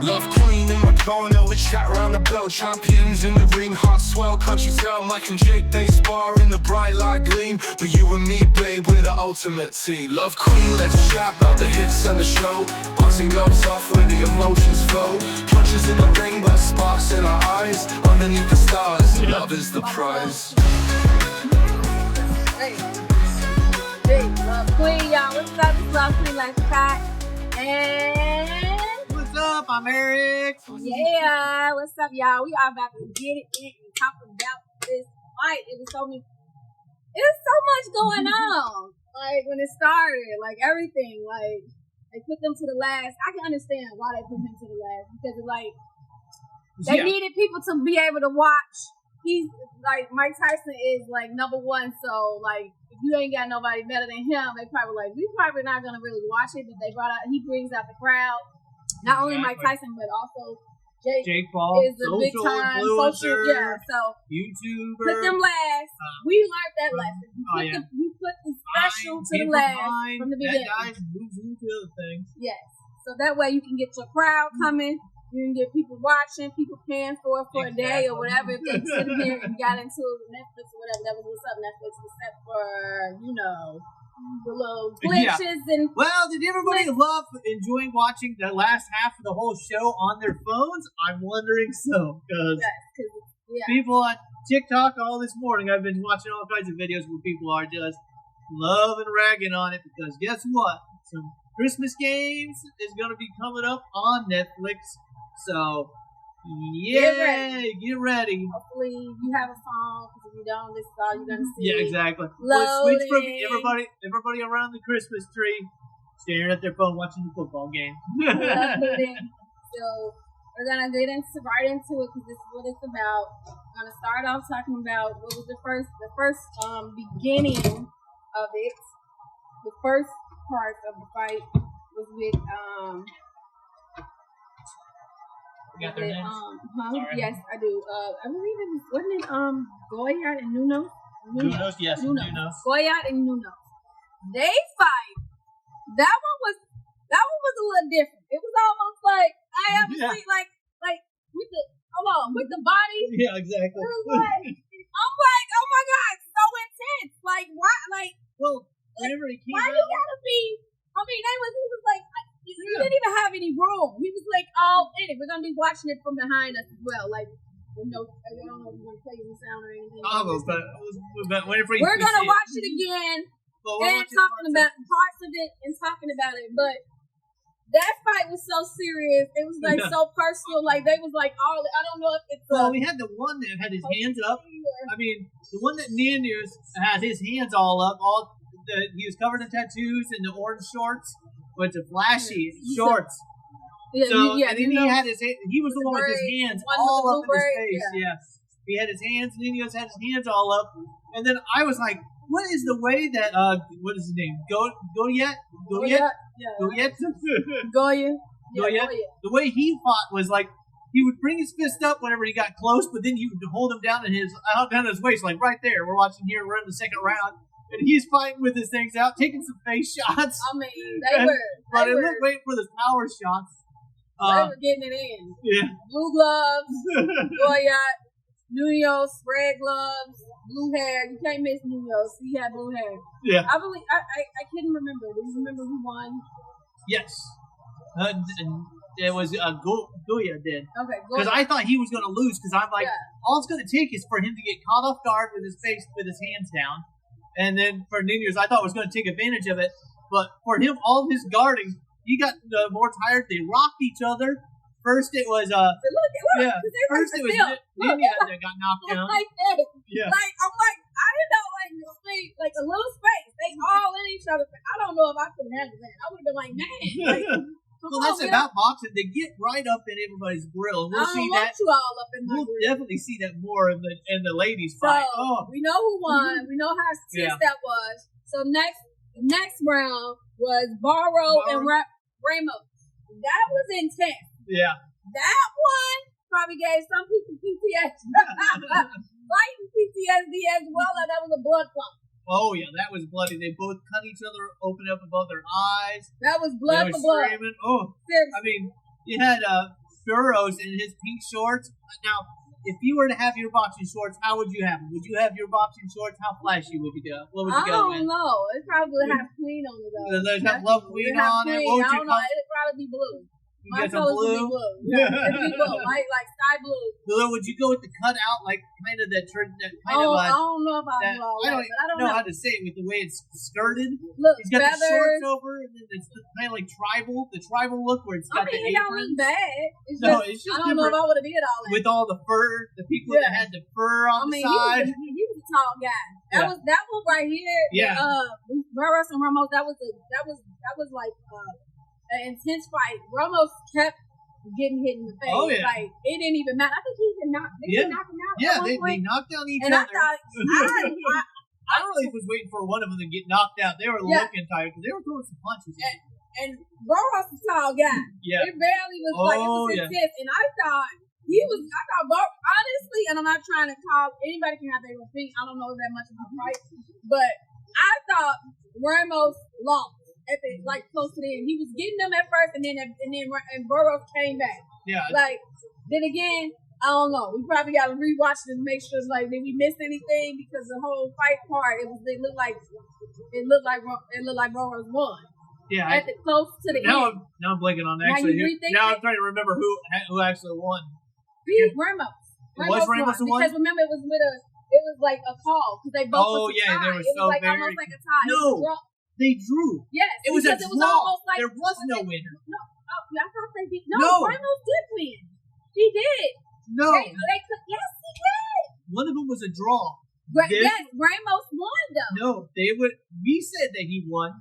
Love Queen in my corner, we chat round the bell. Champions in the ring, hot swell. Can't you tell Mike and Jake, they spar in the bright light gleam. But you and me, babe, we're the ultimate team. Love Queen, let's chat about the hits and the show. Boxing goes off where the emotions flow. Punches in the ring, but sparks in our eyes. Underneath the stars, love is the prize. Hey, Love Queen, y'all. What's up? It's Love Queen like Pat. And what's up? I'm Eric. Yeah, what's up, y'all? We are about to get it in and talk about this fight. It was so much going on. Like when it started, like everything, like they put them to the last. I can understand why they put him to the last because it's like they needed people to be able to watch. He's like Mike Tyson is like number one, so like if you ain't got nobody better than him, they probably like we probably not gonna really watch it. But they brought out he brings out the crowd. Not only Mike Tyson, but also Jake Paul is a big time social, so YouTuber. Put them last. We learned that lesson. You put the special to the last from the beginning. That guy moves into other things. Yes, so that way you can get your crowd coming. You can get people watching, people paying for it for a day or whatever. If they sit here and got into Netflix or whatever, that was what's up. Netflix except for, the little glitches and. Well, did everybody love enjoying watching the last half of the whole show on their phones? I'm wondering so, because people on TikTok all this morning, I've been watching all kinds of videos where people are just loving ragging on it because guess what? Some Christmas games is going to be coming up on Netflix. So, get ready. Hopefully, you have a phone, because if you don't, this is all you're going to see. Yeah, exactly. Loading. Switch from everybody around the Christmas tree staring at their phone watching the football game. So, we're going to get right into it, because this is what it's about. I'm going to start off talking about what was the first beginning of it. The first part of the fight was with You got their names? Yes, I do. I believe it was, wasn't it Goyard and Nuno? Nunos, yes, Nunos. Goyard and Nuno. They fight. That one was a little different. It was almost like I ever seen like with the body. Yeah, exactly. It was like I'm like, oh my god, it's so intense. Like why? Like whenever he came why out, you gotta be? I mean, he was like. He didn't even have any room. He was like all in it. We're gonna be watching it from behind us as well. Like, I don't know if you're gonna play the sound or anything. But whenever we're gonna watch it again and talking about parts of it and talking about it. But that fight was so serious. It was like so personal. Like they was like all. I don't know if it's. Well, we had the one that had his hands up. I mean, the one that Nanius had his hands all up. He was covered in tattoos and the orange shorts. With the flashy shorts. And then he had he was the one with his hands all up in his face. Yeah. He had his hands, and then he had his hands all up. And then I was like, what is the way that, what is his name? Goyet? The way he fought was like, he would bring his fist up whenever he got close, but then he would hold him down down his waist, like right there. We're watching here, we're in the second round. And he's fighting with his things out, taking some face shots. I mean, they were waiting for the power shots. They were getting it in. Yeah. Blue gloves, Goyat, Munoz, red gloves, blue hair. You can't miss Munoz. He had blue hair. Yeah. I believe I couldn't remember. Do you remember who won? Yes. It was Goya did. Okay, because I thought he was going to lose. Because I'm like, all it's going to take is for him to get caught off guard with his hands down. And then for Nunez, I thought was going to take advantage of it. But for him, all his guarding, he got more tired. They rocked each other. First it was First it was Nunez that got knocked down. Like that. Yeah. Like I'm like I didn't know like a little space. They all in each other. I don't know if I could handle that. I would have been like, man. Well, that's about boxing. They get right up in everybody's grill. We'll see that. We'll definitely see that more in the ladies' fight. So, we know who won. We know how serious that was. So next round was Barrow and Ramos. That was intense. Yeah. That one probably gave some people PTSD. Fighting PTSD as well, and that was a blood clot. Oh, yeah, that was bloody. They both cut each other open up above their eyes. That was blood for blood. Screaming. Oh, seriously. I mean, you had Burroughs in his pink shorts. Now, if you were to have your boxing shorts, how would you have them? Would you have your boxing shorts? How flashy would you go? What would you I go with? don't know. It probably have Queen on it though. Does it have Love Queen on it? Queen. What would I you don't know. It'd probably be blue. You My get some colors would be blue? blue. Yeah, it'd be blue, like sky blue. So would you go with the cutout, like kind of that kind Oh, of I don't know about that, all I that, don't but I don't know know. how to say it with the way it's skirted. Look, He's got feathers. the shorts over, and then it's kind of like the tribal look where it's I got mean, the it don't apron. look bad. It's No, just, it's just I don't know if I would have did all that. With all the fur, the people that had the fur on the side. He was a tall guy. That one right here. Yeah. Burroughs and Ramos. That was like an intense fight. Ramos kept getting hit in the face. Oh, yeah. Like it didn't even matter. I think he even knocked. They knocked him out. Yeah, at one they point. knocked down each And I other. thought, I really was waiting for one of them to get knocked out. They were looking tired because they were throwing some punches. and Burroughs was a tall guy. Yeah. It barely was like it was intense. And I thought honestly, and I'm not trying to call anybody can have their own opinion. I don't know that much about fight, but I thought Ramos lost at the close to the end. He was getting them at first, and then Burroughs came back. Yeah. Then again, I don't know. We probably got to rewatch it and make sure did we miss anything because the whole fight part it looked like Burroughs won. Yeah. At the close to the end. Now I'm blanking on actually. Now I'm trying to remember who actually won. Ramos. Was Ramos the one? Because remember it was like a call because they both. They were so like almost like a tie. No. They drew. Yes. It was a draw. Almost like, there was no winner. No. I thought they did. No. Ramos did win. He did. No. They could. Yes, he did. One of them was a draw. Yes, Ramos won though. No, we said that he won,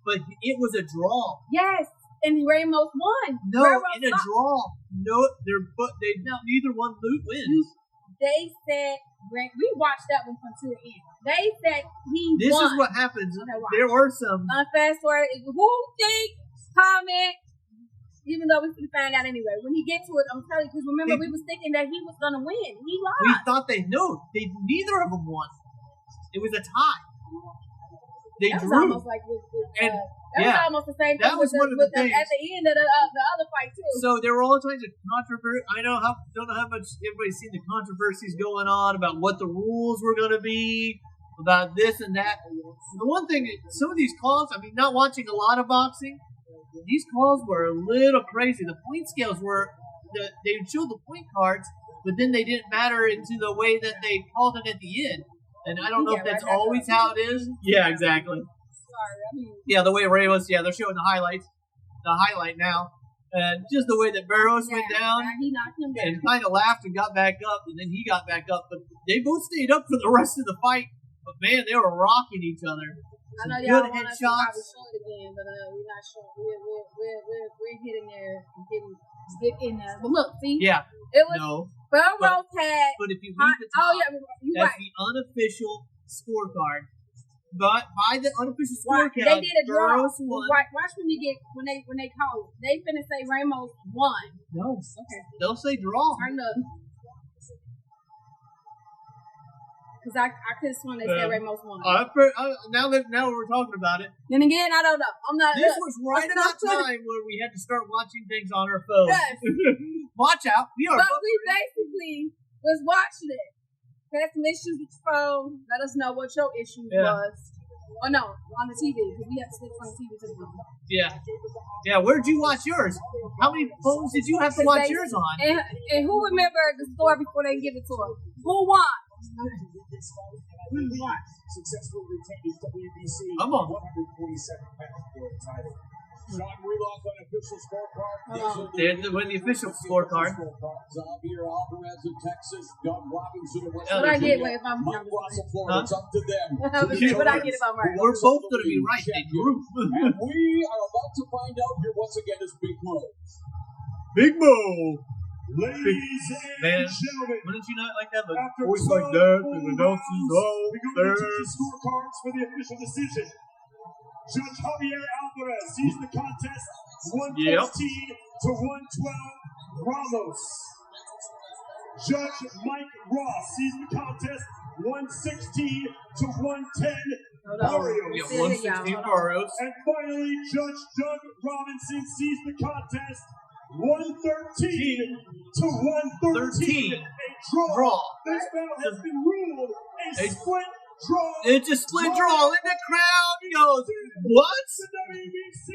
but it was a draw. Yes, and Ramos won. No, Ramos in a draw. No, neither one wins. They said we watched that one from to the end. They said he won. This is what happens. Okay, there were some. Fast forward. Who think? Comment. Even though we can find out anyway. When he gets to it, I'm telling you, because remember, we was thinking that he was going to win. He lost. We thought neither of them won. It was a tie. They that was drew. almost like was almost the same thing. That was one of the things. At the end of the other fight, too. So there were all kinds of controversy. I don't know how much everybody's seen the controversies going on about what the rules were going to be, about this and that. The one thing, some of these calls, I mean, not watching a lot of boxing, these calls were a little crazy. The point scales they showed the point cards, but then they didn't matter into the way that they called it at the end. And I don't know if that's always how it is. Yeah, exactly. Sorry, yeah, the way Ramos, they're showing the highlight now. And just the way that Burroughs went down he knocked him down. and kind of laughed and got back up, and then he got back up. But they both stayed up for the rest of the fight. But man, they were rocking each other. I know Some y'all good want us to headshots. probably show it again, but we're not sure. We're getting there. Get in there. But look, see? Yeah. It was No. Burroughs had. But if you read the top, you're that's right. the unofficial scorecard. But by the unofficial scorecard, They did a draw. Burroughs won. Right. Watch when they call it. They finna say Ramos won. No. Okay. They'll say draw. Turn up. Because I could have sworn they said Ramos won. Now we're talking about it. Then again, I don't know. I'm not. This was right about time where we had to start watching things on our phones. Yes. Watch out. We basically was watching it. Had some issues with your phone. Let us know what your issue was. Oh no, on the TV because we had to switch from TV to the phone. Yeah. Where'd you watch yours? How many phones did you have to watch yours on? And who remembered the score before they give it to us? Who won? Successful retains WBC Come on. 147-pound world title. Sean Reloff on official scorecard. When the official scorecard. Xavier Alvarez of Texas, Doug Robinson of West What I get if I'm Mike Russell, Florida. It's up to them. What I get if I'm right? We're both going to be right. They drew. And we are about to find out here once again is Big Mo. Big Mo. Ladies Man, and gentlemen, wouldn't you not like that? But after voice 12 like that, and full announces rounds, we go to there. the scorecards for the official decision. Judge Javier Alvarez sees the contest 115 to 112 Ramos. Judge Mike Ross sees the contest 116 to 110 Mario. Yeah, 116 Burroughs. And finally, Judge Doug Robinson sees the contest 113 to 113. A draw. This battle has been ruled a split draw. It's a split draw, and the crowd goes, what?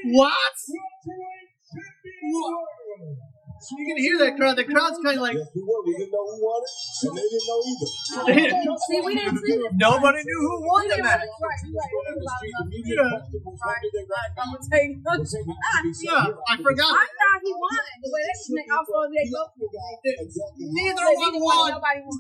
What? You can hear that crowd. The crowd's kind of like, See, we didn't see this. nobody knew who won the match. Yeah, I forgot. I thought he won. The way they also they go. Neither one won. Nobody won.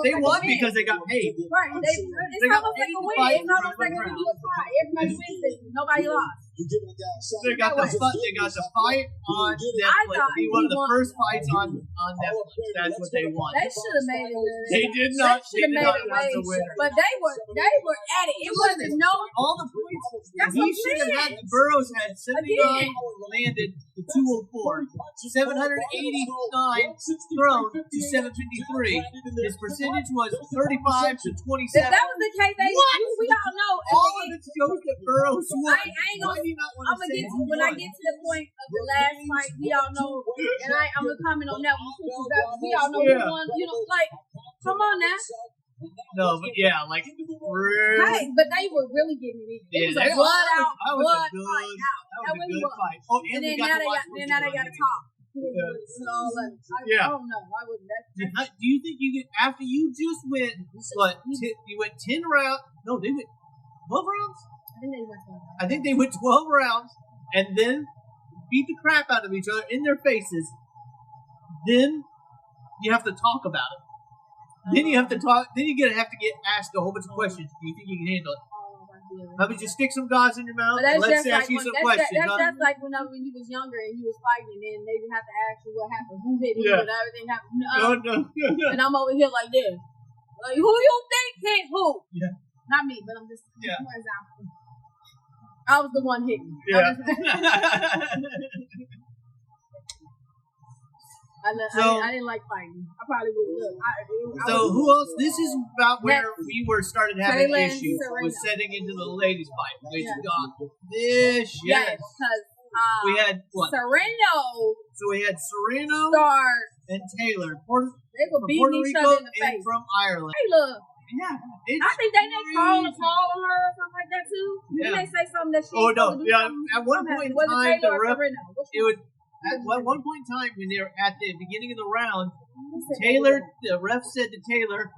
They won because they got paid. Right. It's They got almost like paid a to win. fight It's almost for like the a crowd. tie. Everybody wins it. Nobody lost. They got the fight on Netflix. It'd be one of the first fights on Netflix. That's what they won. They should have made it. They did not. They should have made it way. the winner. But they were at it. It wasn't no. All the points. That's He what I'm should have saying. had. Burroughs had 79 landed to 204, 789 thrown to 753. His percentage was 35 to If 27. that was the case, we all know. All of it shows that Burroughs won. I ain't gonna. I'm gonna get to when I get to the point of the last fight. We all know, and I'm gonna comment on that one too. We all know who won. You know, like, come on now. No, but yeah, like, really. Hey, but they were really getting it. It was a blood out, blood fight out. That was a good fight. Oh, And then now they got to talk. Yeah. I don't know. I wouldn't. Do you think you get after you just went what? You went 10 rounds? No, they went 12 rounds. I think they went 12 rounds and then beat the crap out of each other in their faces. Then you have to talk about it. Then you have to talk. Then you're gonna have to get asked a whole bunch of questions. Do you think you can handle it? How about you stick some gauze in your mouth? And let's ask you some questions. That's like when you was younger and you was fighting, and then they didn't have to ask you what happened, who hit you, and everything happened. No. And I'm over here like this. Like, who you think hit who? Yeah. Not me, but I'm just for example. I was the one hitting. Yeah. I didn't like fighting. I probably would. So who else? This is about where we started having Taylor and issues. Serena. Was setting into the ladies' fight. Which got vicious. Yes, because we had what? Sereno. So we had Sereno and Taylor. They were beating Puerto each Rico other in the and face. from Ireland. Taylor. Yeah, I think they call on her or something like that too. You may say something that she. Oh no! Yeah, at one point in time, the ref. It was at one point in time when they were at the beginning of the round. Taylor, the ref said to Taylor,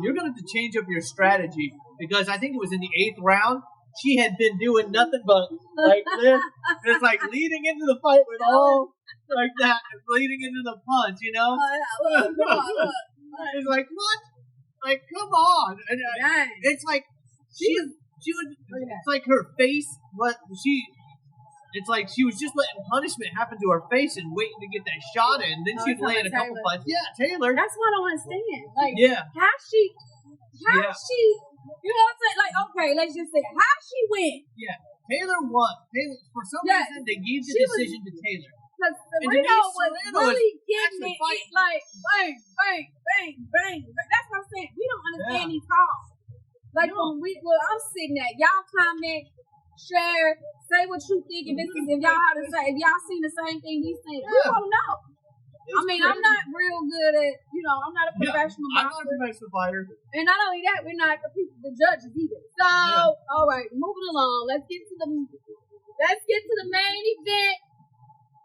"You're going to have to change up your strategy because I think it was in the 8th round. She had been doing nothing but like this, just like leading into the fight with all like that, leading into the punch. You know, it's like what." Like, come on! And, it's like she would. It's like her face. It's like she was just letting punishment happen to her face and waiting to get that shot in. Then she'd land a couple punches. Yeah, Taylor. That's what I don't understand. Like, how she? You know what I'm saying? Like, okay, let's just say how she win. Yeah, Taylor won. Taylor, for some reason, they gave the decision to Taylor. Because Sereno was really getting it, like bang, bang, bang, bang. That's what I'm saying. We don't understand these calls. Like when I'm sitting at, y'all comment, share, say what you think. If y'all have to say, if y'all seen the same thing we seen, we don't know. I mean, I'm not real good at, I'm not a professional boxer. I'm not a professional fighter. And not only that, we're not the judges either. So, all right, moving along. Let's get to the main event.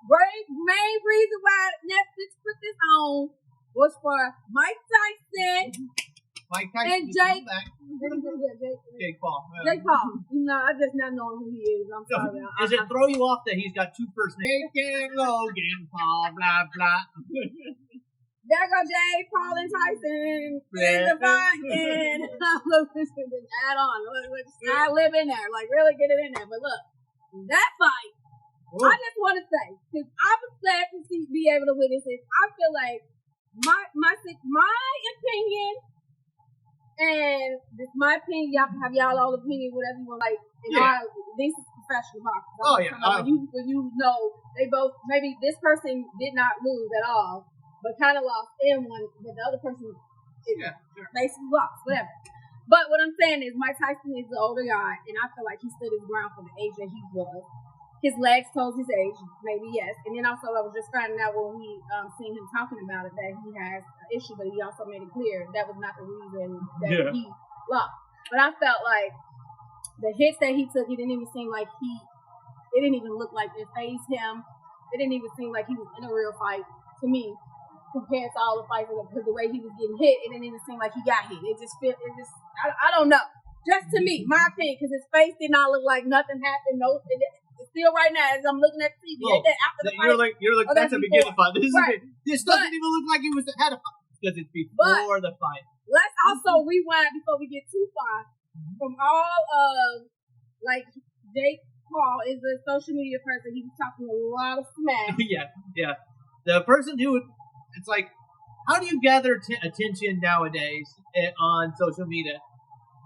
Main reason why Netflix put this on was for Mike Tyson and Jake Paul. Jake Paul. I just not knowing who he is. I'm sorry. Does it throw you off that he's got 2 first names? Jake and Logan Paul, blah, blah. There go Jake Paul and Tyson. And the fight. And add on. I live in there. Like, really get it in there. But look, that fight. Ooh. I just want to say, because I was glad to be able to witness this. I feel like my opinion, and this my opinion. Y'all can have y'all own opinion, whatever you want. Like, this is professional boxing. Oh yeah. When you know they both maybe this person did not lose at all, but kind of lost and won, but the other person basically lost, whatever. But what I'm saying is, Mike Tyson is the older guy, and I feel like he stood his ground for the age that he was. his legs told his age, maybe yes. And then also I was just finding out when we seen him talking about it that he has an issue, but he also made it clear that was not the reason that he lost. But I felt like the hits that he took, it didn't even seem like it didn't even look like it fazed him. It didn't even seem like he was in a real fight to me compared to all the fights, because the way he was getting hit, it didn't even seem like he got hit. I don't know. Just to me, my opinion, because his face did not look like nothing happened. No, it's still right now as I'm looking at the TV. After the fight, you're like that's a beginning fight. This doesn't even look like it was had a fight because it's before the fight. Let's also rewind before we get too far. From all of like Jake Paul is a social media person. He was talking a lot of smack. yeah. The person who it's like, how do you gather attention nowadays on social media?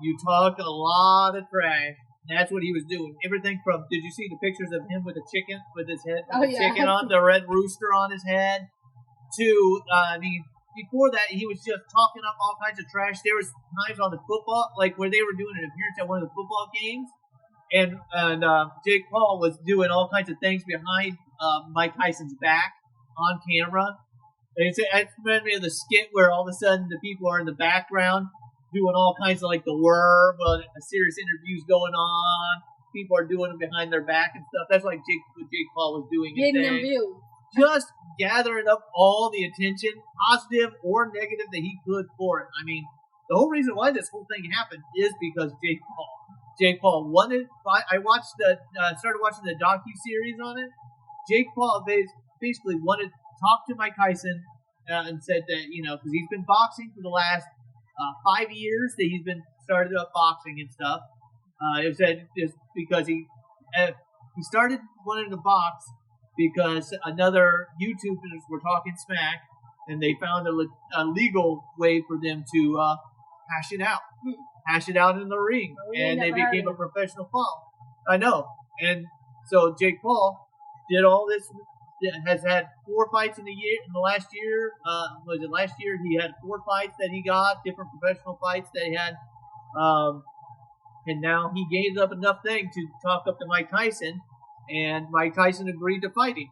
You talk a lot of trash. That's what he was doing. Everything from, did you see the pictures of him with a chicken, with his head, chicken on, the red rooster on his head, to, before that, he was just talking up all kinds of trash. There was times on the football, like where they were doing an appearance at one of the football games, and Jake Paul was doing all kinds of things behind Mike Tyson's back on camera. And it reminded me of the skit where all of a sudden the people are in the background doing all kinds of like the worm, a serious interview's going on. People are doing it behind their back and stuff. That's like what Jake Paul was doing. Getting them views. Just gathering up all the attention, positive or negative, that he could for it. I mean, the whole reason why this whole thing happened is because Jake Paul wanted. I watched started watching the docu-series on it. Jake Paul basically wanted to talk to Mike Tyson and said that, because he's been boxing for the last 5 years, that he's been started up boxing and stuff. It said just because he started wanting to box because another YouTubers were talking smack, and they found a legal way for them to hash it out in the ring, and they became a professional fighter. I know, and so Jake Paul did all this. Has had 4 fights in the last year. Was it last year? He had 4 fights that he got, different professional fights that he had. And now he gave up enough thing to talk up to Mike Tyson, and Mike Tyson agreed to fight him.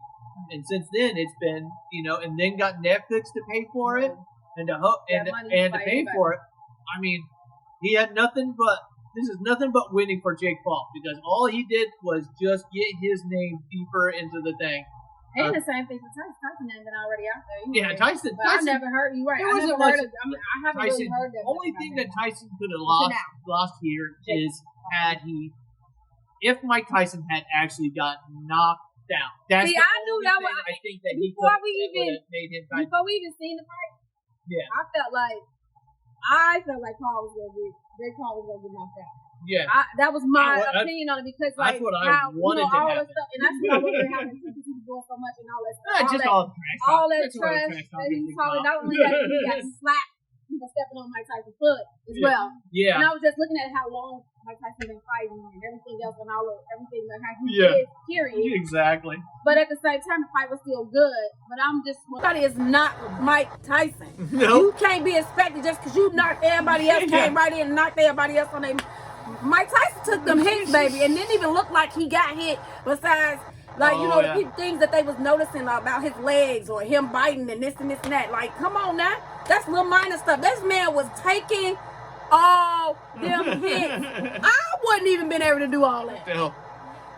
And since then, it's been, and then got Netflix to pay for it, and to pay for it. I mean, he had this is nothing but winning for Jake Paul, because all he did was just get his name deeper into the thing. And the same thing for Tyson. Tyson ain't been already out there. Yeah, Tyson. I never heard you right. I haven't really heard that. The only thing that Tyson could have lost here is if Mike Tyson had actually got knocked down. That's I knew that was. I think that before we even seen the fight. Yeah. I felt like Paul was gonna get knocked out. Yeah. That was my opinion on it, because that's what I wanted to all happen. that stuff, and that's what I wasn't having because he was doing so much and all that stuff. All that trash that he was talking. Not only that, he got slapped for stepping on Mike Tyson's foot as well. Yeah. And I was just looking at how long Mike Tyson been fighting and everything else, and everything that how he did, period. Exactly. But at the same time, the fight was still good. But somebody is not Mike Tyson. No. You can't be expected just because you knocked everybody else, came right in and knocked everybody else on their. Mike Tyson took them hits, baby, and didn't even look like he got hit. Besides, the things that they was noticing about his legs or him biting and this and that. Like, come on now, that's little minor stuff. This man was taking all them hits. I wouldn't even been able to do all that. No.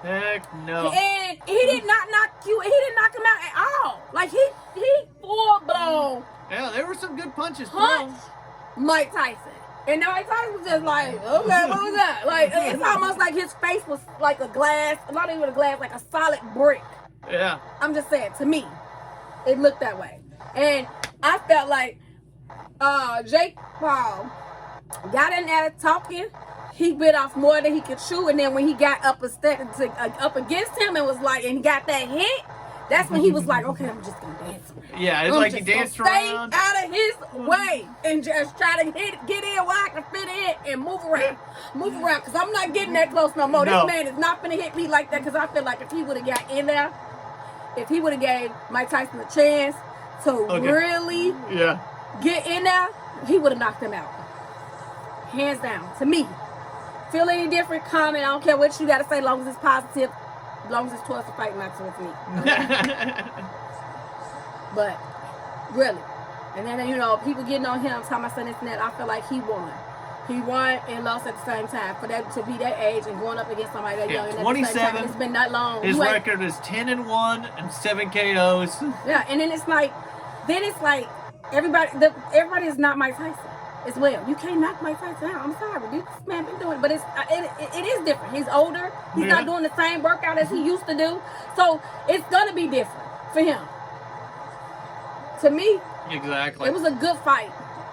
Heck no. And he did not knock you. He didn't knock him out at all. Like he full blown. Yeah, there were some good punches. Mike Tyson. And Mike Tyson was just like, okay, what was that? Like, it's almost like his face was like a glass, not even a glass, like a solid brick. Yeah. I'm just saying, to me, it looked that way. And I felt like Jake Paul got in there talking. He bit off more than he could chew. And then when he got up against him and was like, and he got that hit, that's when he was like, okay, I'm just going to dance around. Yeah, it's like he danced around. Stay out of his way and just try to get in where I can fit in and move around. Because I'm not getting that close no more. No. This man is not going to hit me like that, because I feel like if he would have got in there, if he would have gave Mike Tyson a chance to really get in there, he would have knocked him out. Hands down. To me. Feel any different? Comment. I don't care what you got to say, as long as it's positive. As long as it's towards the fight, not towards me. But really, and then people getting on him, talking about this and that. I feel like he won. He won and lost at the same time. For that to be that age and going up against somebody that young, and 27. It's been that long. His record is 10-1 and 7 KOs. Yeah, and then it's like everybody is not Mike Tyson as well. You can't knock Mike Tyson out. I'm sorry, this man been doing it, but it is different. He's older. He's not doing the same workout as he used to do, so it's gonna be different for him. To me, exactly. It was a good fight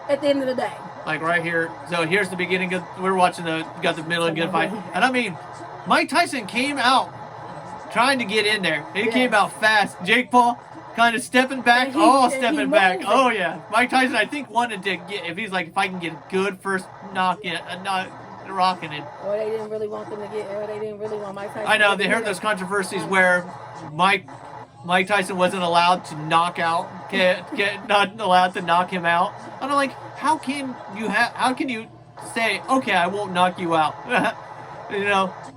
at the end of the day. Like right here. So here's the beginning of, we're watching got the middle of the good fight. And I mean, Mike Tyson came out trying to get in there. He came out fast. Jake Paul kind of stepping back. Stepping back. Oh yeah. Mike Tyson, I think, wanted to get, if I can get a good first knock in, not rocking it. Or they didn't really want them to get, or they didn't really want Mike Tyson. I know, they heard those controversies where Mike Tyson wasn't allowed to knock out, not allowed to knock him out. And I'm like, how can you say, okay, I won't knock you out?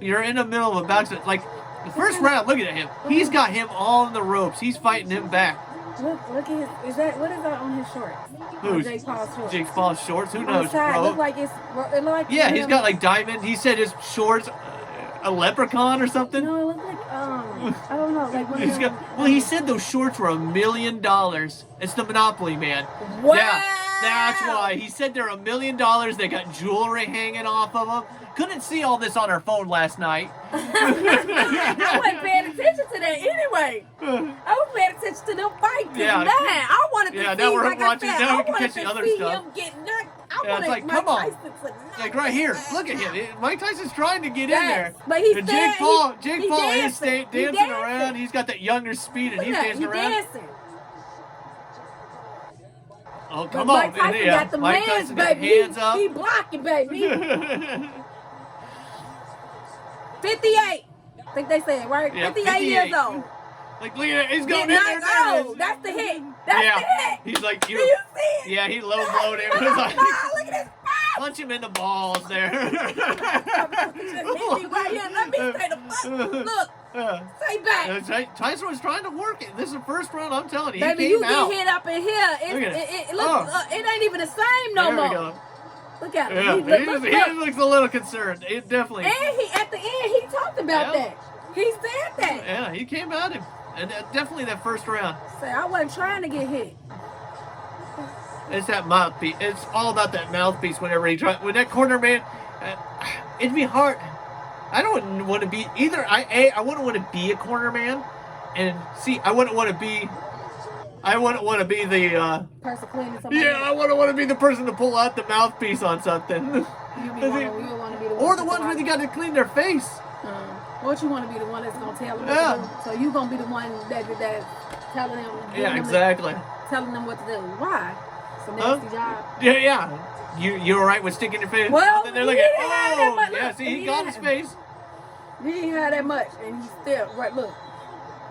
You're in the middle of a bout. Like the first round, look at him. He's got him on the ropes. He's fighting him back. Look at his, what is that on his shorts? Who's? Jake Paul's shorts. Jake Paul's shorts? Who knows, It bro? look like it look like He's got like diamond. He said his shorts, a leprechaun or something. No, it looks like I don't know, like one of them. Well, he said those shorts were $1 million. It's the Monopoly Man. Wow. Yeah, that's why. He said they're $1 million. They got jewelry hanging off of them. Couldn't see all this on our phone last night. I wasn't paying attention to that anyway. I was paying attention to them fights. Yeah. I wanted to see, now we're like watching. I said, Now we I can wanted catch the to other see stuff. him get knocked. I Yeah, it's wanted like, Mike come on. Tyson to knock Like right here, look at him. Mike Tyson's trying to get in there. But he's and Jake Paul is dancing. dancing around. He's got that younger speed, and he's dancing around. Dancing. Oh, come but on. Mike Tyson got the Mike man's, Tyson got baby. hands up. He blocking, baby. 58. I think they said, right? Yeah, 58 years old. Like, look at it. He's going in Getting there. knocked out. That's the hit. That's the hit. He's like, Do you see it? Yeah, he low blowed him. It was like, Look at this. punch him in the balls there. Just hit me right here. Let me say the fuck. Look. Say back. Tyson was trying to work it. This is the first round, I'm telling you. Baby, he you came out. get hit up in here. It ain't even the same no There we more. go. Look at him. Yeah, He looks a little concerned. It definitely. And at the end, he talked about that. He said that. Yeah, he came at him. And definitely that first round. Say, I wasn't trying to get hit. It's that mouthpiece. It's all about that mouthpiece whenever he tries. When that corner man, it'd be hard. I don't want to be either. I wouldn't want to be a corner man. And see, I wouldn't want to be the person cleaning somebody. Yeah, I wouldn't want to be the person to pull out the mouthpiece on something. You want to be the one. Or the ones where they got to clean their face. What you want to be the one that's gonna tell them what to do. So you gonna be the one that telling them. Exactly. Telling them what to do. Why? It's a nasty job. Yeah. You all right with sticking your face? Well, they're looking. See, he got his face. He didn't have that much, and he still look.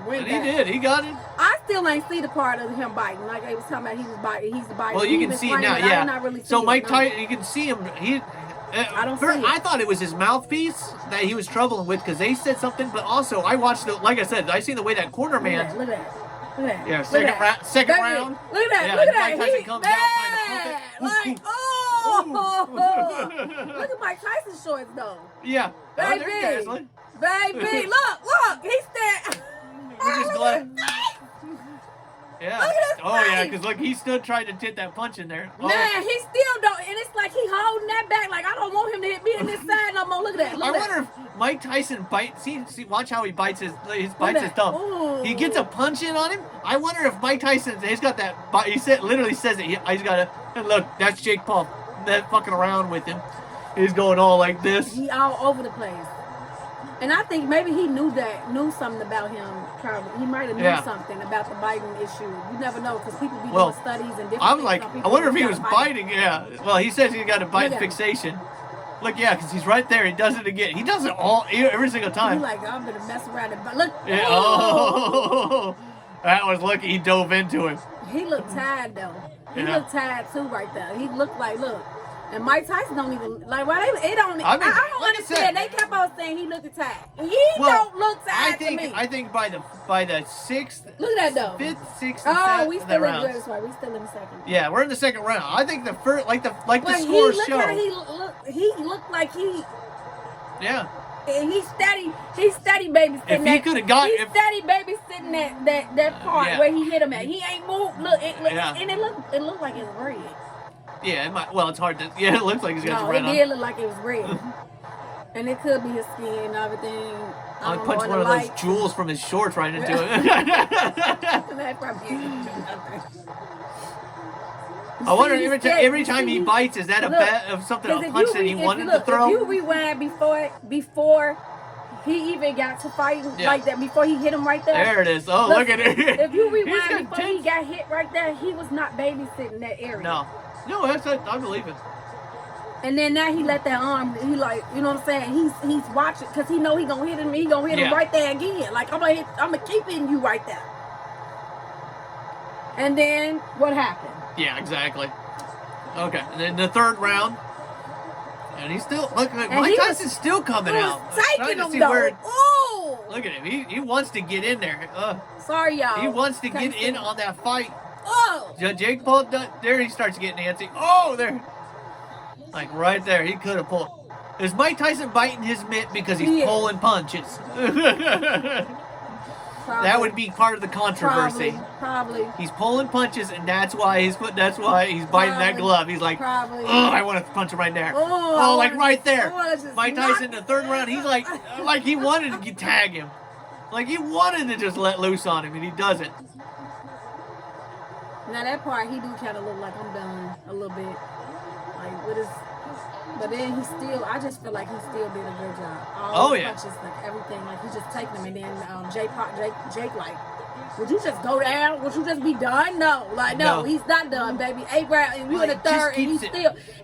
And he did. He got it. I still ain't see the part of him biting. Like they was talking about, he was biting. He's biting. Well, you can see it now. Yeah. Not really So Mike Tyson, you can see him. I don't see it. I thought it was his mouthpiece that he was troubling with because they said something, but also I watched like I said, I seen the way that corner man. Look at that. Yeah, second round. Look at that. Yeah, Look at Mike that. Tyson comes out trying to poke it. Look at Mike Tyson's shorts though. Yeah. Baby. Baby, look. He's there. We're just glad. Yeah. Look at his face. Because look, he stood trying to hit that punch in there. Man, he still don't, and it's like he holding that back. Like I don't want him to hit me in this side no more. Look at that. I wonder if Mike Tyson bites. See, watch how he bites his thumb. Ooh. He gets a punch in on him. I wonder if Mike Tyson, he's got that. He literally says it. He's got a look. That's Jake Paul. That fucking around with him. He's going all like this. He all over the place. And I think maybe he knew something about him. Probably he might have knew something about the biting issue. You never know because people be doing studies and different. I'm like, I wonder if he was biting. Yeah. Well, he says he got a bite fixation. Look, because he's right there. He does it again. He does it every single time. He's like, I'm gonna mess around and look. Yeah. Oh, that was lucky. He dove into him. He looked tired though. He looked tired too right there. He looked like, look. And Mike Tyson don't even like. Why they don't? I mean, I don't like I understand. said- They kept on saying he looked attacked. He Well, don't look tired to me. I think by the sixth, Look at that though. fifth, sixth, and Oh, we seventh still in rounds. good. That's right. We still in the second. Yeah, we're in the second round. I think the first, like the But scores look show. how he looked like Yeah. he's steady babysitting If he could have got, he's steady babysitting that part Yeah. where he hit him at. He ain't moved. Look, Yeah. and it looked like it was red. yeah, it might. Well, it's hard to. Yeah, it looks like he's got some No, red it on. did look like it was red. And it could be his skin and everything. I don't punched know, one of the those light. jewels from his shorts right into it. That probably ain't gonna do nothing. I wonder See, every time he bites, is that a Look, bet of something, a 'cause if punch you that he re- if- wanted look, to throw? If you rewind before he even got to fighting Yeah. like that, before he hit him right there. There it is. Oh, look at it. If you He's rewind got before he 10 got hit right there, he was not babysitting that area. No, that's it. I believe it. And then now he let that arm. He like, you know what I'm saying? He's watching because he know he gonna hit him. He gonna hit him Yeah. right there again. Like I'm gonna keep hitting you right there. And then what happened? Yeah, exactly. Okay, and then the third round, and he's still look. Mike he was- Tyson's still coming He out. was I'm trying taking to him see though. where- Oh, Look at him. He wants to get in there. sorry y'all. He wants to get Tyson. in on that fight. Oh, Jake Paul, there he starts getting antsy. Oh, there. Like right there, he could have pulled. Is Mike Tyson biting his mitt because he's He is. pulling punches? probably, That would be part of the controversy. Probably. He's pulling punches, and that's why he's biting that Probably. glove. He's like, Probably. oh, I want to punch him right there. Oh, Like right there. I wanna just Mike knock- Tyson in the third round, he's like he wanted to tag him. Like he wanted to just let loose on him, and he doesn't. Now that part, he do kind of look like I'm done a little bit, like with his. But then he still, I just feel like he still did a good job. All Oh, the yeah. punches, like everything, like he just taking them, and then Jake, like, would you just go down? Would you just be done? No, like no, No. he's not done, baby. 8 rounds, and you in the Like, just third, and keeps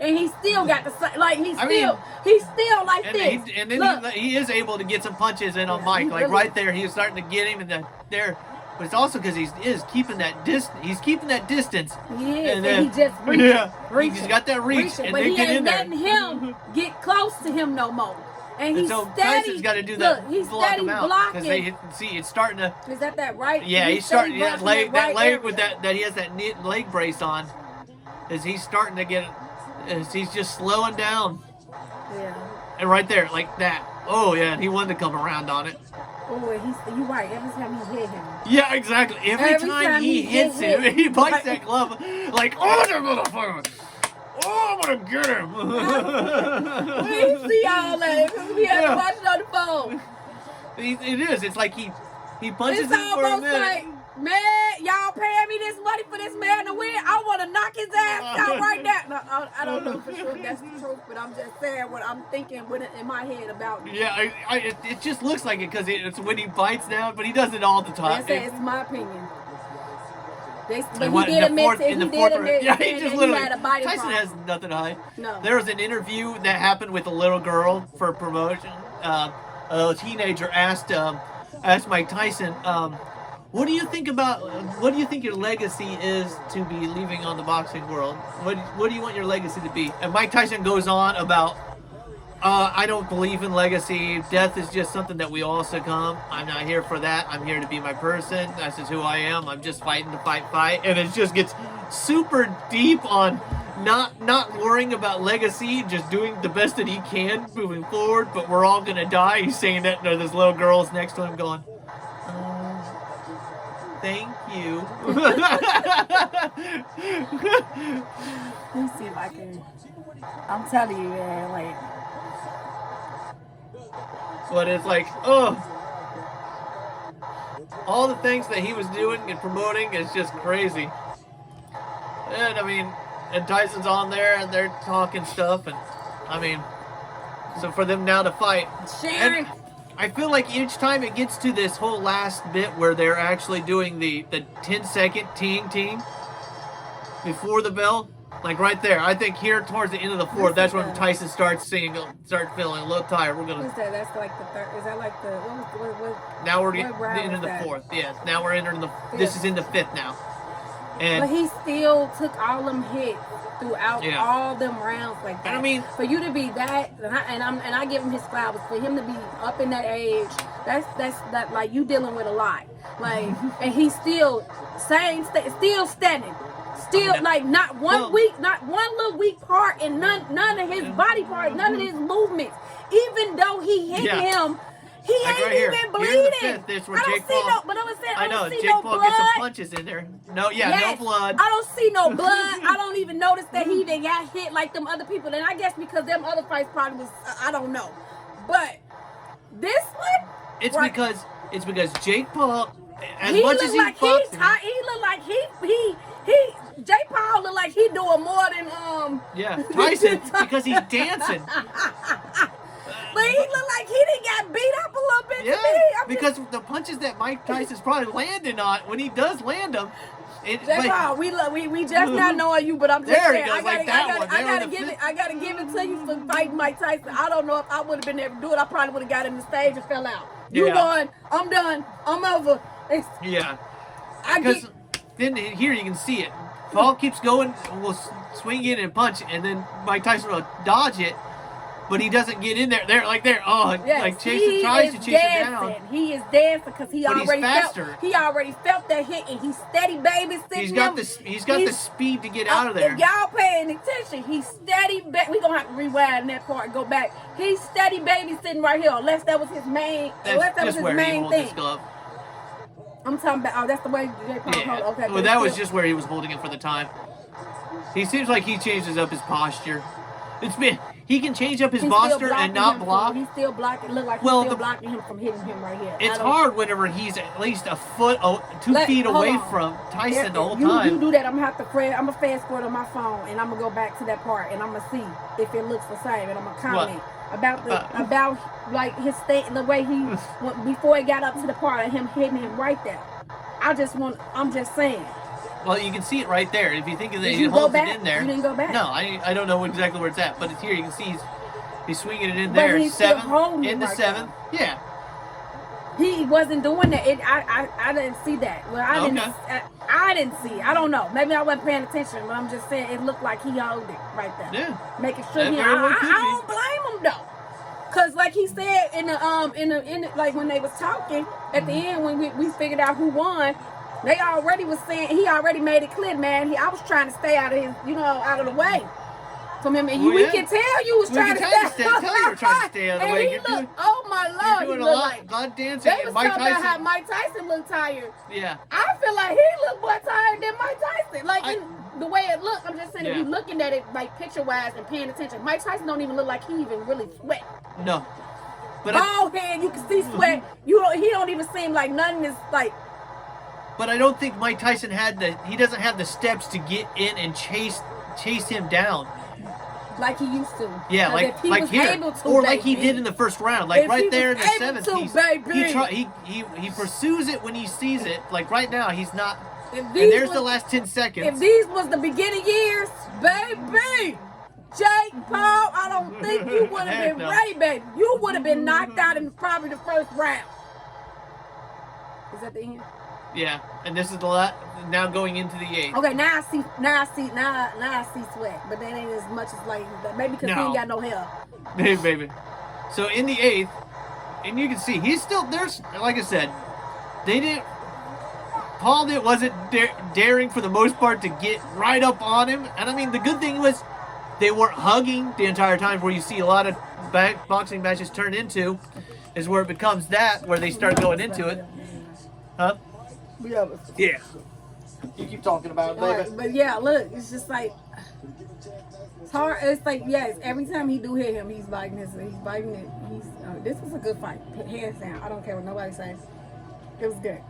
he still got the same, like he's I mean, still like And, this. and then Look, he is able to get some punches in on Yeah, Mike. he Like really- right there, he was starting to get him, and there. But it's also because he is keeping that distance. He's keeping that distance. he is, and and he just reaching, he's got that reach, and but they he get in ain't there. letting him get close to him no more. And he's so steady. Tyson's got to do that. Look, he's block steady him out blocking. it's starting to. Is that right? Yeah, he's starting. steady Yeah, blocking that leg area. with that he has that leg brace on. Is he's starting to get? Is he's just slowing down? Yeah. And right there, like that. Oh yeah, and he wanted to come around on it. Oh, and you're right. Every time he hit him. Yeah, exactly. Every time he hits him, hit. he bites that glove like, oh, that motherfucker! Oh, I'm gonna get him! We see all that because we had Yeah. to watch it on the phone. It is. It's like he punches It's him for a almost minute. like, man, y'all paying me this money for this man to win. I want to knock his ass out right now. No, I don't know for sure if that's the truth, but I'm just saying what I'm thinking with it in my head about. Yeah, it just looks like it because it's when he bites down, but he does it all the time. That's it. It's my opinion. But And he what, did admit it. in the He fourth did admit yeah, he that just he literally. had a biting Tyson problem. has nothing to hide. No. There was an interview that happened with a little girl for promotion. A teenager asked Mike Tyson, what do you think your legacy is to be leaving on the boxing world? What do you want your legacy to be? And Mike Tyson goes on about, I don't believe in legacy. Death is just something that we all succumb. I'm not here for that. I'm here to be my person. That's just who I am. I'm just fighting to fight. And it just gets super deep on not worrying about legacy, just doing the best that he can moving forward, but we're all gonna die. He's saying that, and this little girl's next to him going, thank you. Let me see if I can. I'm telling you, man, like. But it's like, oh, all the things that he was doing and promoting is just crazy. And I mean, and Tyson's on there and they're talking stuff, and I mean, so for them now to fight, Sharon. and I feel like each time it gets to this whole last bit where they're actually doing the 10-second ting before the bell, like right there. I think here towards the end of the fourth, that's when Tyson starts feeling a little tired. We're What gonna is that? That's like the third. Is that like the what? now we're getting What round into is the that? fourth. Yes, now we're entering the. This is in the fifth now. And but he still took all them hits throughout Yeah. all them rounds like that. And I mean- for you to be that, and I give him his flowers, for him to be up in that age, that's like you dealing with a lot, like, and he's still still standing. Still, like, not one little weak part, and none of his body parts, none of his movements. Even though he hit him, he Like ain't right here. even Here's bleeding. the fifth. This where I don't Jake see Paul- no, but I was saying, I I know don't see Jake no Paul blood. gets some punches in there. No, Yes. no blood. I don't see no blood. I don't even notice that he even got hit like them other people. And I guess because them other fights probably was, I don't know. But this one, It's right, because Jake Paul, as he much look as he like fucks, he look like he Jake Paul look like he doing more than yeah, Tyson, because he's dancing. But he look like he didn't got beat up a little bit Yeah, to me. because the punches that Mike Tyson's probably landing on, when he does land them, it's Jake like, Paul, we just not knowing you, but I'm just There he saying, goes, like that one. There I in the gotta give it to you for fighting Mike Tyson. I don't know if I would have been able to do it. I probably would have got in the stage and fell out. You Yeah. won. I'm done. I'm over. yeah. I Because get, then here you can see it. Paul keeps going, will swing in and punch, and then Mike Tyson will dodge it, but he doesn't get in there. Oh, yes, like he tries to is chase him down. dancing. He is dancing because he But he's already faster. felt that hit, and he's steady babysitting He's got him. the speed to get out of there. If y'all paying attention, he's steady. We gonna have to rewind that part and go back. He's steady babysitting right here. Unless that was his main. That's just where he holds his glove. I'm talking about. Oh, that's the way Jay Paul Yeah. hold. Okay. Well, that was just where he was holding it for the time. He seems like he changes up his posture. He can change up his posture and not block. He's still blocking. Look like Well, he's still blocking him from hitting him right here. It's hard whenever he's at least a foot, 2 feet hold away on. from Tyson the whole You time. do that, I'm gonna have to I'm gonna fast forward on my phone, and I'm gonna go back to that part, and I'm gonna see if it looks the same, and I'm gonna comment about like his state and the way he went before he got up to the part of him hitting him right there. I'm just saying. Well, you can see it right there. If you think that Did he you go holds back? it in there. You didn't go back? No, I don't know exactly where it's at, but it's here. You can see he's swinging it in But there. he's still holding In it the right seventh. Yeah. He wasn't doing that. I didn't see that. Well, I didn't see. I don't know. Maybe I wasn't paying attention, but I'm just saying it looked like he held it right there. Yeah. Making sure That he. very well could I don't blame him though. Cause like he said in the like when they was talking at the end when we figured out who won, they already was saying he already made it clear, man. I was trying to stay out of his, out of the way from him, and we can tell you was trying to stay. Tell you were trying to stay out of the way. He looked, oh my lord, You're doing he a looked lot, like dancing. they was Mike talking about how Tyson. Mike Tyson looked tired. Yeah. I feel like he looked more tired than Mike Tyson. Like in the way it looked, I'm just saying if you're looking at it like picture wise and paying attention, Mike Tyson don't even look like he even really sweat. No. But Bald head, you can see sweat. He don't even seem like nothing is like. But I don't think Mike Tyson he doesn't have the steps to get in and chase him down. Like he used to. Yeah, if he like was here, able to, or like he baby. did in the first round, like If right he there in was the able seventh. to, He pursues it when he sees it. Like right now, he's not. If And these there's was- the last 10 seconds. If these was the beginning years, baby, Jake Paul, I don't think you would have Heck been no. ready, baby. You would have been knocked out in probably the first round. Is that the end? Yeah, and this is now going into the 8th. Okay, now I see sweat, but that ain't as much as like maybe because he No. ain't got no hair. Hey, baby. So in the 8th, and you can see he's still there's like I said, Paul wasn't daring for the most part to get right up on him, and I mean the good thing was they weren't hugging the entire time, where you see a lot of boxing matches turn into, is where it becomes where they start going into it. Huh? Yeah. Yeah. You keep talking about it, baby. Right, but yeah, look, it's just like it's hard. It's like yes, every time he do hit him, he's biting it. This was a good fight, hands down. I don't care what nobody says. It was good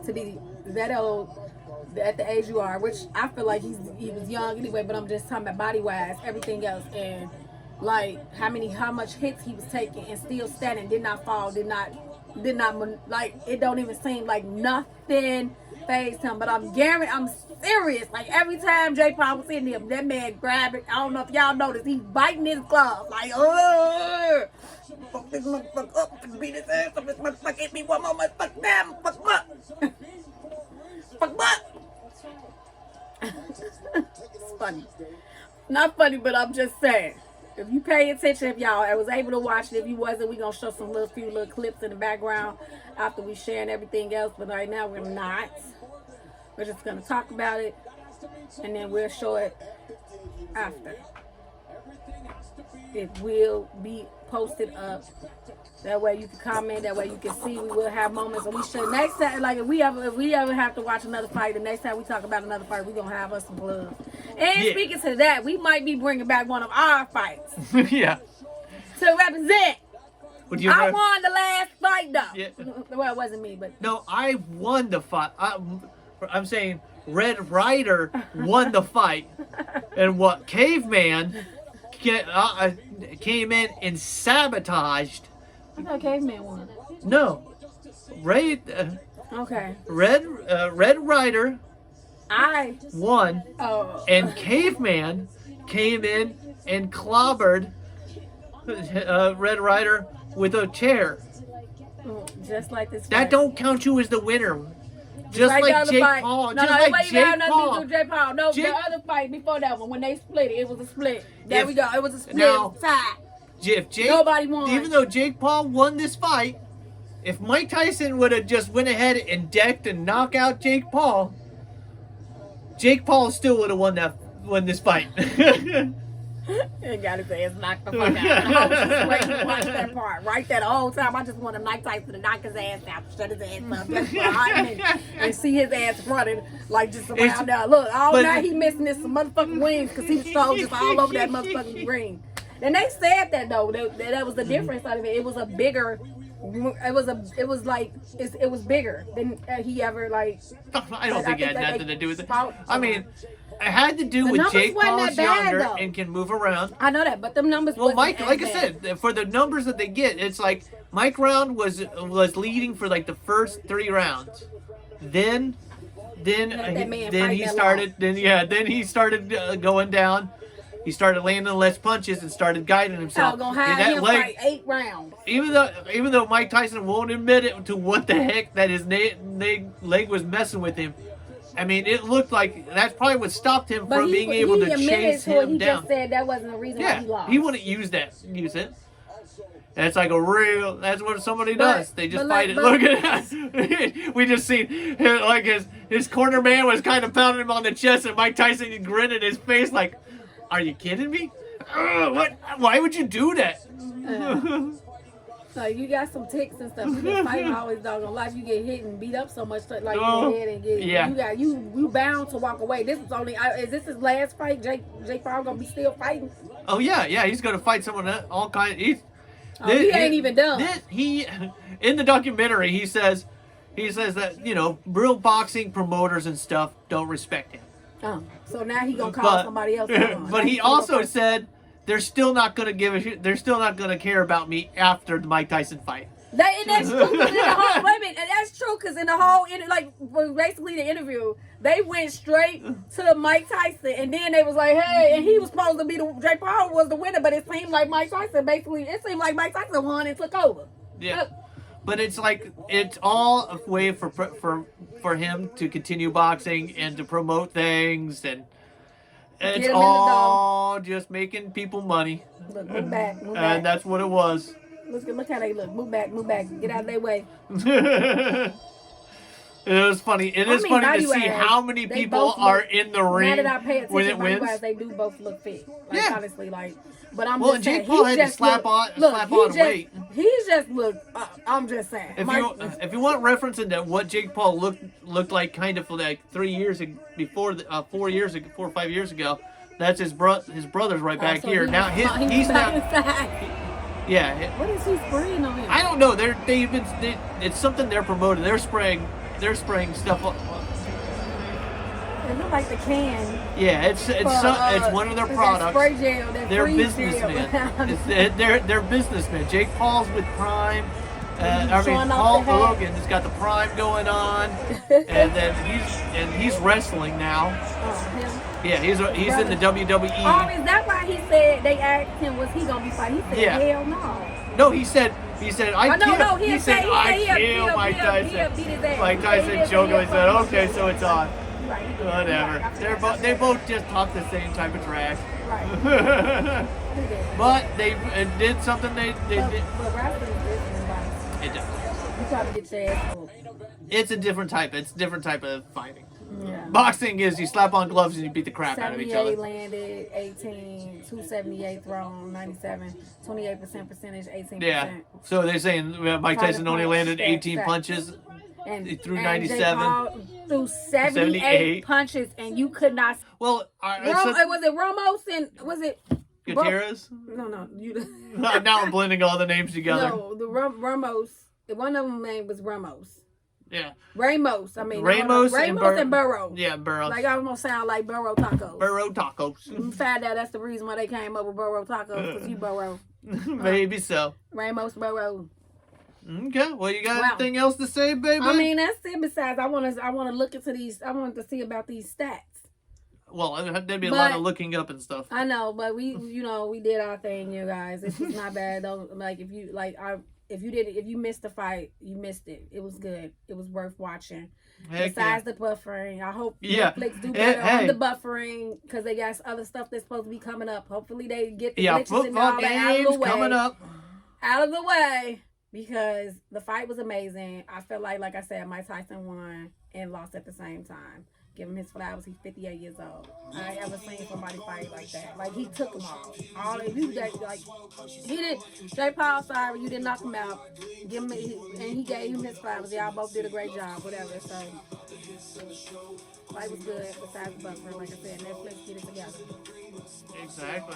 to be that old at the age you are, which I feel like he was young anyway. But I'm just talking about body wise, everything else, and like how much hits he was taking and still standing, did not fall, did not like it don't even seem like nothing phased him. But I'm serious. Like every time Jay Paul was in him, that man grabbed it. I don't know if y'all noticed, he's biting his glove like, fuck this motherfucker up, beat his ass up, this motherfucker hit me one more motherfucker, damn, fuck butt. Fuck butt. funny. Not funny, but I'm just saying. If you pay attention, if y'all was able to watch it, if you wasn't, we gonna show some few little clips in the background after we sharing everything else. But right now we're not. We're just gonna talk about it, and then we'll show it after. It will be posted up. That way you can comment. That way you can see. We will have moments, and we should next time. Like if we ever have to watch another fight, the next time we talk about another fight, we gonna have us some blood. And speaking to that, we might be bringing back one of our fights. Yeah. To represent. I won won the last fight though. Yeah. Well, it wasn't me, but no, I won the fight. I'm saying Red Rider won the fight, and what Caveman came in and sabotaged. I thought Caveman won. No, Okay. Red Rider. I won. Oh. And Caveman came in and clobbered Red Rider with a chair. Just like this. That fight. don't count you as the winner. Just right like Jake fight. Paul. No, just no, like Jake Paul. Jake Paul. No, Jake... the other fight before that one, when they split it was a split. There we go. It was a split now, tie. If Jake, nobody won. Even though Jake Paul won this fight, if Mike Tyson would have just went ahead and decked and knocked out Jake Paul still would have won this fight. You gotta say it's knocked the fuck out. I was just waiting to watch that part. Right there the whole time. I just wanted Mike Tyson to knock his ass out, shut his ass up just for a hot minute, and see his ass running like just around there. Look, now he missing this some motherfucking wings because he was thrown just all over that motherfucking ring. And they said that though, that was the difference out of it. It was a bigger. It was bigger than he ever like. I don't think it had nothing to do with it. I mean, it had to do with Jake Paul's younger and can move around. I know that, but the numbers. Well, Mike, like I said, for the numbers that they get, it's like Mike Round was leading for like the first 3 rounds. Then he started going down. He started landing less punches and stared guiding himself. I'm gonna have him fight 8 rounds. Even though Mike Tyson won't admit it to what the heck that his leg was messing with him. I mean, it looked like that's probably what stopped him from being able to chase him down. He just said that wasn't the reason why he lost. He wouldn't use it. That's like that's what somebody does. They just fight it. Look at that. We just seen like his corner man was kind of pounding him on the chest, and Mike Tyson grinned in his face like, "Are you kidding me? What? Why would you do that?" So you got some ticks and stuff. You been fighting always doggone life. You get hit and beat up so much like your head and get. Yeah. You bound to walk away. This is only. Is this his last fight? Jake Paul gonna be still fighting? Oh yeah. He's gonna fight someone all kind. He ain't even done. He in the documentary he says that real boxing promoters and stuff don't respect him. Oh, so now he gonna call somebody else. But he also said they're still not gonna give a shit. They're still not gonna care about me after the Mike Tyson fight. That's true. Wait a minute, that's true because in the whole basically the interview, they went straight to Mike Tyson, and then they was like, "Hey," and he was supposed to be Jake Paul was the winner, but it seemed like Mike Tyson Mike Tyson won and took over. Yeah. But it's like it's all a way for him to continue boxing and to promote things, and it's all just making people money. Look, move back. And that's what it was. Look how they look. Move back. Get out of their way. It was funny. It is funny to see how many people are in the ring now that I pay when it wins. They do both look fit. Honestly, but I'm just saying. Jake Paul had to slap on weight. He's just I'm just saying. If you want reference into what Jake Paul looked like, kind of for like 3 years before, 4 or 5 years ago, that's his brother's right back here. Now he's not. Yeah. What is he spraying on him? I don't know. It's something they're promoting. They're spraying stuff. It looks like the can. Yeah, it's one of their products. Spray gel. They're businessmen. They're businessmen. Jake Paul's with Prime. Paul Hogan has got the Prime going on, and then he's wrestling now. Him? Yeah, he's in the WWE. Oh, is that why he said they asked him was he gonna be fighting? He said hell no. No, he said I kill Mike Tyson. Mike Tyson jokingly said, "Okay, so it's on." Right. He did. Whatever. Right. They both just talk the same type of trash. Right. He did. But they did something they did. But wrestling is different than boxing. It does. You probably get your ass whooped. It's a different type. It's a different type of fighting. Yeah. Boxing is you slap on gloves and you beat the crap out of each 78 other. landed, 18, 278 thrown, 97, 28% percentage, 18%. Yeah. So they're saying Mike Tyson only landed 18 Stats. punches. And He threw and 97. Jake Paul threw 78 punches, and you could not. Well, Was it Ramos and was it Gutierrez? No, you. Now I'm blending all the names together. No, the Ramos. One of them name was Ramos. Yeah. Ramos. I mean Ramos and Burrow. Yeah, Burrow. Like I almost sound like Burrow tacos. Burrow tacos. You find out that's the reason why they came up with Burrow tacos because you Burrow. Maybe so. Ramos Burrow. Okay. Well, you got anything else to say, baby? I mean, that's it. Besides, I want to look into these. I wanted to see about these stats. Well, there'd be a lot of looking up and stuff. I know, but we did our thing, you guys. It's just not bad. Don't like if you missed the fight, you missed it. It was good. It was worth watching. Heck Besides the buffering, I hope Netflix do better on the buffering because they got other stuff that's supposed to be coming up. Hopefully, they get the glitches and all that out of the way. Coming up. Out of the way. Because the fight was amazing. I felt like I said, Mike Tyson won and lost at the same time. Give him his flowers. He's 58 years old. I ain't ever seen somebody fight like that. Like, he took them all. He did. Jay Paul, sorry, you didn't knock him out. And he gave him his flowers. Y'all both did a great job, whatever. So, fight was good besides the buffer. Like I said, Netflix get it together. Exactly.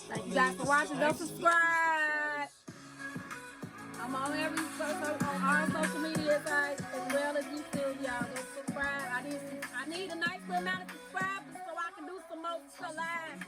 Thank you guys for watching. Don't subscribe. I'm on on our social media sites as well as YouTube, y'all. Go subscribe. I need a nice little amount of subscribers so I can do some more live.